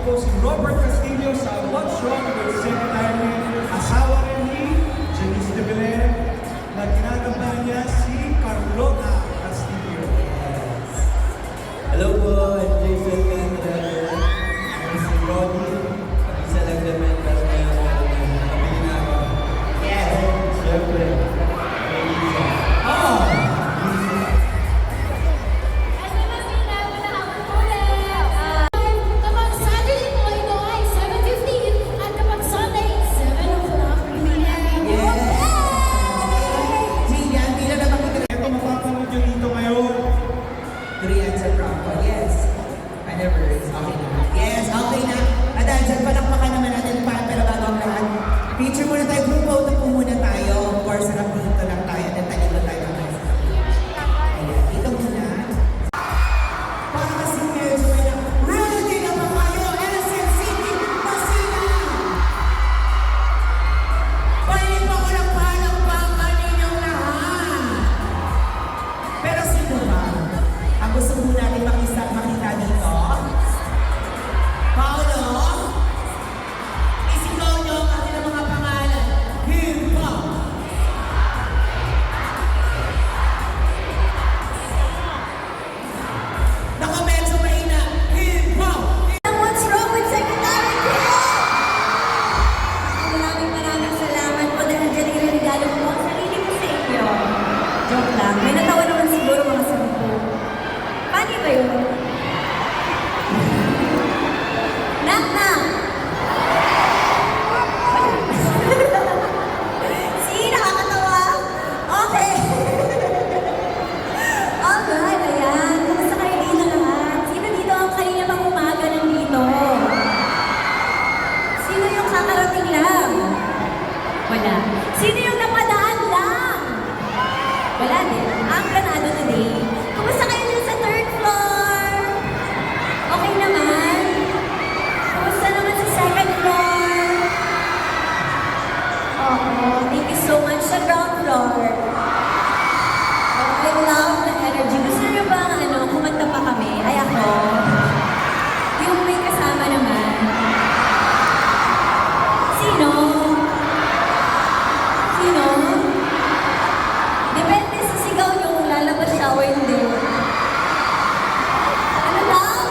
po si Robert Castillo sa What's Wrong with Secretary, asawa rin ni Janice de Belen, na ginagampanan niya si Carlota Castillo. Hello po, I'm Jason Cantor. I'm si Ronnie. Isa lang naman kasi nakabili na ako. Yes! Siyempre. Picture muna tayo, group photo po muna tayo. Of course, sarap dito lang tayo. Then talito tayo ng mga stage. Ayan, dito muna. Para kasi medyo may na, ready na ba kayo? SM City, Pasina! Pwede pa ko lang palakpakan ninyong lahat. Pero sino ba? Ang gusto mo natin makita dito? Paolo? Isigaw nyo ang kanilang mga pangalan. Hip-hop! Naku, medyo mahina. Hip-hop! What's wrong with Secretary Kim? Maraming salamat po dahil dyan ilalagalo mo ang sarili ko sa inyo. Joke lang. May natawa naman siguro mga 10. Paano ba yun? Knock-knock! See, nakakatawa? Okay. Alright, ayan. Kamusta kayo dito lahat? Sino dito ang kanina pang umaga nandito? Sino yung kakarating lang? Wala. Sino yung napadaan lang? Wala din. Ang planado today. Kumusta kayo dyan sa third floor? Okay naman? Kumusta naman sa second floor? Oo, thank you so much sa ground floor. I love the energy. Gusto niyo ba kumanta pa kami? Ay ako. Yung may kasama naman. Sino? Sino? Depende sa sigaw niyo kung lalabas siya o hindi. Ano lang?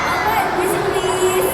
Okay, music please.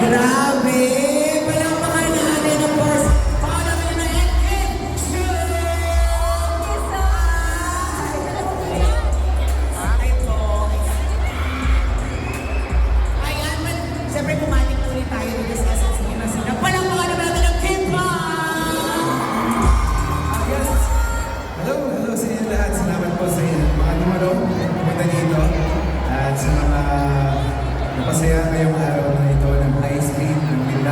Grabe! Palakpakan natin, of course. Paano mo na Ayan, siyempre pumatik ulit tayo dito sa SM City Pasina. Palakpakan naman natin ang K-pop! Hello sa inyo lahat. Salamat po sa inyo. Mga numero, pumunta dito. At sa mga napasaya ngayong araw na ito ng High Street, ng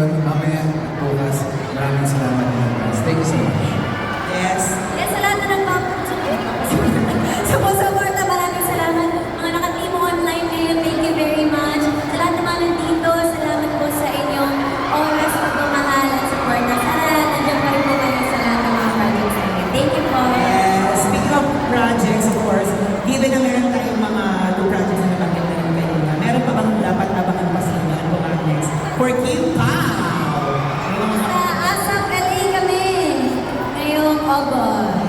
ngayon, mamaya, bukas. Maraming salamat guys. Thank you so much. Yes. Yes, sa lahat na sa support, maraming salamat. Mga naka-team online ngayon, thank you very much. Sa lahat naman nandito, salamat po sa inyong oras, pagmamahal at support. Sana nandiyan pa rin po kayo sa lahat ng mga projects natin. Thank you po. Yes. Speaking of projects, of course, given na meron tayong mga 2 projects na nabanggit na rin kanina, meron pa bang dapat abangan pa sa inyo? Ano ba ang next? For Kim Pao! May mga Sa Asap LA kami ngayong August.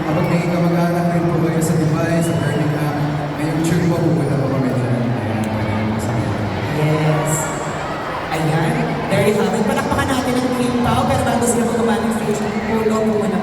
Kapag naging kamag-anak rin po kayo sa Dubai, sa Birmingham, ngayong June po, pupunta po kami dyan. Yes. Ayan. There you have it. Palakpakan natin ang Kim Pao. Pero bago sila magawa ng stage, pulo po muna